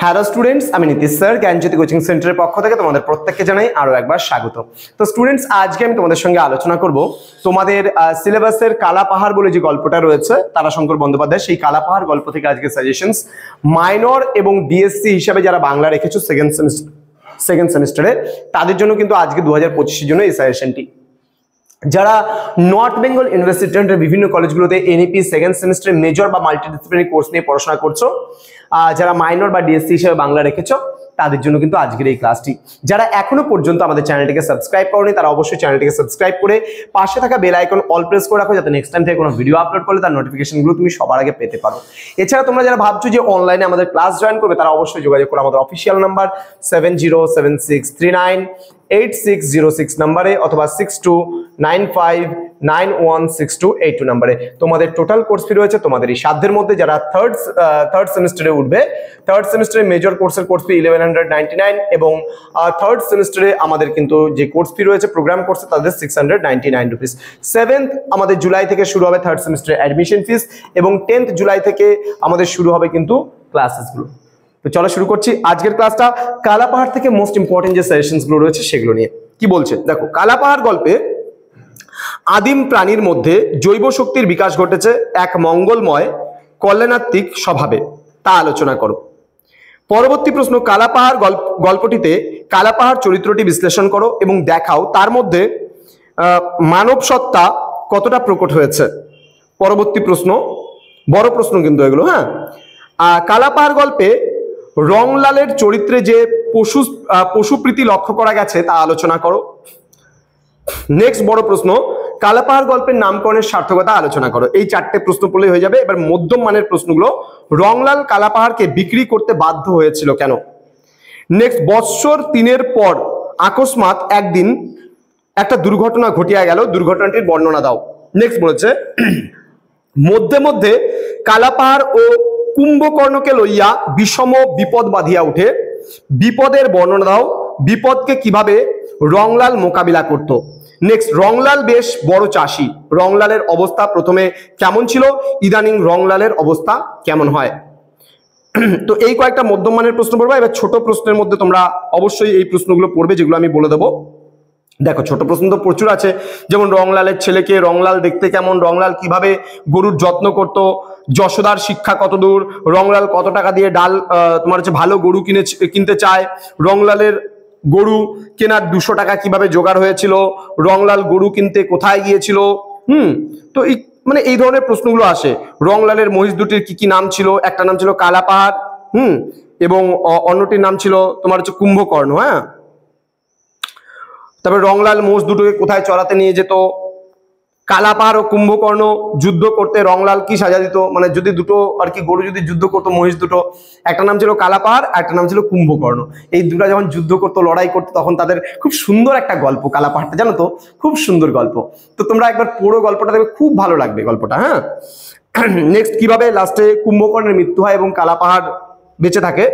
Hello students, আমি Nitish sir জ্ঞানজ্যোতি coaching সেন্টারের পক্ষ থেকে তোমাদের প্রত্যেককে জানাই আরো একবার স্বাগত। তো স্টুডেন্টস, আজকে আমি তোমাদের সঙ্গে আলোচনা করব তোমাদের সিলেবাসের কালাপাহাড় বলে যে গল্পটা রয়েছে তারাশঙ্কর বন্দ্যোপাধ্যায়, সেই কালাপাহাড় গল্প থেকে আজকে সাজেশনস মাইনর এবং ডিএসসি হিসাবে যারা বাংলা রেখেছো সেকেন্ড সেমিস্টারে তাদের জন্য কিন্তু আজকে 2025-এর জন্য এই সাজেশনটি। যারা নর্থ বেঙ্গল ইউনিভার্সিটির বিভিন্ন কলেজগুলোতে এনইপি সেকেন্ড সেমিস্টারে মেজর বা মাল্টিডিসিপ্লিনারি কোর্স নিয়ে পড়াশোনা করছো, যারা মাইনর বা ডিএসসি হিসেবে বাংলা রেখেছো তাদের জন্য কিন্তু আজকের এই ক্লাসটি। যারা এখনো পর্যন্ত আমাদের চ্যানেলটিকে সাবস্ক্রাইব করোনি তারা অবশ্যই চ্যানেলটিকে সাবস্ক্রাইব করে পাশে থাকা বেল আইকন অল প্রেস করে রাখো, যাতে নেক্সট টাইম থেকে কোনো ভিডিও আপলোড করলে তার নোটিফিকেশনগুলো তুমি সবার আগে পেতে পারো। এছাড়া তোমরা যারা ভাবছো যে অনলাইনে আমাদের ক্লাস জয়েন করবে তারা অবশ্যই যোগাযোগ করো আমাদের অফিসিয়াল নাম্বার 7076398606 নাম্বারে অথবা 6295916282 নাম্বারে। তোমাদের টোটাল কোর্স ফি রয়েছে তোমাদের এই সাধ্যের মধ্যে। যারা থার্ড সেমিস্টারে উঠবে, থার্ড সেমিস্টারে মেজর কোর্সের কোর্স ফি 1199 এবং থার্ড সেমিস্টারে আমাদের কিন্তু যে কোর্স ফি রয়েছে প্রোগ্রাম কোর্সে তাদের 699 রুপিস। 7th আমাদের জুলাই থেকে শুরু হবে থার্ড সেমিস্টারে অ্যাডমিশন ফিস এবং 10th জুলাই থেকে আমাদের শুরু হবে কিন্তু ক্লাসেসগুলো। তো চলো শুরু করছি আজকের ক্লাসটা। কালাপাহাড় থেকে মোস্ট ইম্পর্টেন্ট যে সাজেশনস গুলো রয়েছে সেগুলো নিয়ে কি বলছে দেখো। কালাপাহাড় গল্পে আদিম প্রাণীর মধ্যে জৈব শক্তির বিকাশ ঘটেছে এক মঙ্গলময় কল্যাণাত্মিক স্বভাবে, তা আলোচনা করো। পরবর্তী প্রশ্ন, কালাপাহাড় গল্পটিতে কালাপাহাড় চরিত্রটি বিশ্লেষণ করো এবং দেখাও তার মধ্যে মানব সত্তা কতটা প্রকট হয়েছে। পরবর্তী প্রশ্ন, বড় প্রশ্ন কিন্তু এগুলো, হ্যাঁ। কালাপাহাড় গল্পে রংলালের চরিত্রে যে পশুপ্রীতি লক্ষ্য করা গেছে তা আলোচনা করো। নেক্সট বড় প্রশ্ন, কালাপাহাড় গল্পের নামকরণের সার্থকতা আলোচনা করো। এই চারটে প্রশ্ন পড়লেই হয়ে যাবে। এবার মধ্যম মানের প্রশ্নগুলো, রংলাল কালাপাহাড়কে বিক্রি করতে বাধ্য হয়েছিল কেন। নেক্সট, বৎসর 3 পর আকস্মাৎ একদিন একটা দুর্ঘটনা ঘটিয়া গেল, দুর্ঘটনাটির বর্ণনা দাও। নেক্সট বলেছে, মধ্যে মধ্যে কালাপাহাড় ও কুম্ভকর্ণকে লইয়া বিষম বিপদ বাঁধিয়া উঠে, বিপদের বর্ণনা দাও, বিপদকে কিভাবে রংলাল মোকাবিলা করত। নেক্সট, রংলাল বেশ বড় চাষী, রংলালের অবস্থা প্রথমে কেমন ছিল, ইদানিং রংলালের অবস্থা কেমন হয়। তো এই কয়েকটা মধ্যম মানের প্রশ্ন পড়বো। এবার ছোট প্রশ্নের মধ্যে তোমরা অবশ্যই এই প্রশ্নগুলো পড়বে যেগুলো আমি বলে দেবো। দেখো, ছোট প্রশ্ন তো প্রচুর আছে, যেমন রংলালের ছেলেকে, রংলাল দেখতে কেমন, রংলাল কিভাবে গরুর যত্ন করত, যশোদার শিক্ষা কত দূর, রংলাল কত টাকা দিয়ে ডাল তোমার হচ্ছে ভালো গরু কিনতে চায়, রংলালের গরু কেনার 200 টাকা কিভাবে জোগাড় হয়েছিল, রংলাল গরু কিনতে কোথায় গিয়েছিল। তো এই ধরনের প্রশ্নগুলো আসে। রংলালের মহিষ দুটির কি কি নাম ছিল, একটা নাম ছিল কালাপাহাড়, এবং অন্যটির নাম ছিল তোমার হচ্ছে কুম্ভকর্ণ, হ্যাঁ। তারপরে রংলাল মোষ দুটোকে কোথায় চড়াতে নিয়ে যেত, কালাপাহাড় ও কুম্ভকর্ণ যুদ্ধ করতে রংলাল কি সাজা দিত, মানে যদি দুটো আর কি গরু যদি যুদ্ধ করতো, মহিষ দুটো, একটা নাম ছিল কালাপাহাড় একটা নাম ছিল কুম্ভকর্ণ, এই দুটো যখন যুদ্ধ করতো, লড়াই করতো, তখন তাদের খুব সুন্দর একটা গল্প কালাপাহাড়টা, জানো তো, খুব সুন্দর গল্প। তো তোমরা একবার পুরো গল্পটা দেখবে, খুব ভালো লাগবে গল্পটা, হ্যাঁ। নেক্সট, কিভাবে লাস্টে কুম্ভকর্ণের মৃত্যু হয় এবং কালাপাহাড় বেঁচে থাকে।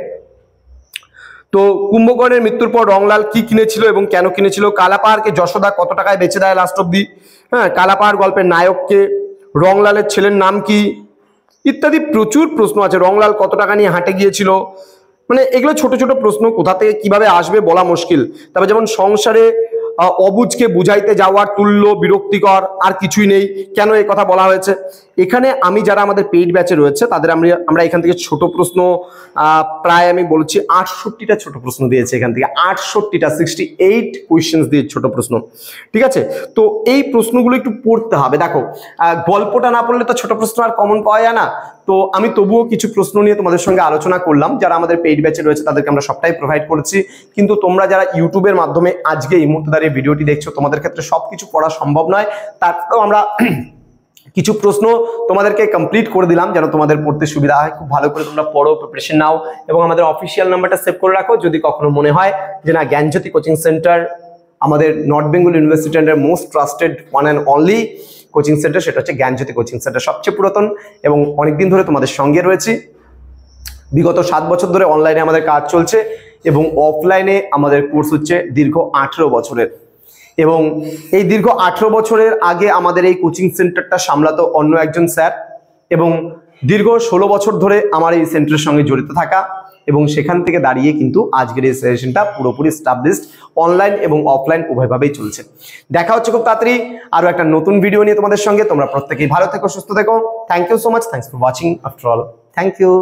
তো কুম্ভকর্ণের মৃত্যুর পর রংলাল কি কিনেছিল এবং কেন কিনেছিল, কালাপাহাড়কে যশোদা কত টাকায় বেচে দেয় লাস্ট অব্দি, হ্যাঁ। কালাপাহাড় গল্পের নায়ককে, রংলালের ছেলের নাম কি, ইত্যাদি প্রচুর প্রশ্ন আছে। রংলাল কত টাকা নিয়ে হাটে গিয়েছিল, মানে এগুলো ছোট ছোট প্রশ্ন, কোথা থেকে কিভাবে আসবে বলা মুশকিল। তারপর যেমন সংসারে অবুঝকে বুঝাইতে যাওয়ার তুল্য বিরক্তিকর আর কিছুই নেই, কেন এই কথা বলা হয়েছে। এখানে আমি যারা আমাদের পেইড ব্যাচে রয়েছে তাদের আমরা এখান থেকে ছোট প্রশ্ন প্রায় আমি বলছি 68টা ছোট প্রশ্ন দিয়েছে, এখান থেকে 68টা 68 কোয়েশ্চেন্স দিয়ে ছোট প্রশ্ন, ঠিক আছে। তো এই প্রশ্নগুলো একটু পড়তে হবে। দেখো, গল্পটা না পড়লে তো ছোট প্রশ্ন আর কমন পাওয়া যায় না। তো আমি তবুও কিছু প্রশ্ন নিয়ে তোমাদের সঙ্গে আলোচনা করলাম। যারা আমাদের পেইড ব্যাচে রয়েছে তাদেরকে আমরা সবটাই প্রোভাইড করেছি, কিন্তু তোমরা যারা ইউটিউবের মাধ্যমে আজকে এই মুহূর্তে দাঁড়িয়ে ভিডিওটি দেখছো, তোমাদের ক্ষেত্রে সবকিছু পড়া সম্ভব নয়। তারপরেও আমরা কিছু প্রশ্ন তোমাদেরকে কমপ্লিট করে দিলাম যেন তোমাদের পড়তে সুবিধা হয়। খুব ভালো করে তোমরা পড়ো, প্রিপারেশন নাও এবং আমাদের অফিসিয়াল নাম্বারটা সেভ করে রাখো। যদি কখনো মনে হয় যে না, জ্ঞানজ্যোতি কোচিং সেন্টার আমাদের নর্থ বেঙ্গল ইউনিভার্সিটির most trusted one and only coaching centre, সেটা হচ্ছে জ্ঞানজ্যোতি কোচিং সেন্টার, সবচেয়ে পুরাতন এবং অনেকদিন ধরে তোমাদের সঙ্গে রয়েছি। বিগত 7 বছর ধরে অনলাইনে আমাদের কাজ চলছে এবং অফলাইনে আমাদের কোর্স হচ্ছে দীর্ঘ 18 বছরের। এবং এই দীর্ঘ 18 বছরের আগে আমাদের এই কোচিং সেন্টারটা সামলাতো অন্য একজন স্যার, এবং দীর্ঘ 16 বছর ধরে আমার এই সেন্টারের সঙ্গে জড়িত থাকা এবং সেখান থেকে দাঁড়িয়ে কিন্তু আজকের এই সেশনটা পুরোপুরি এস্টাবলিশড, অনলাইন এবং অফলাইন উভয়ভাবেই চলছে। দেখা হচ্ছে খুব তাড়াতাড়ি আরো একটা নতুন ভিডিও নিয়ে তোমাদের সঙ্গে। তোমরা প্রত্যেকেই ভালো থেকো, সুস্থ থেকো। Thank you so much, thanks for watching after all, thank you.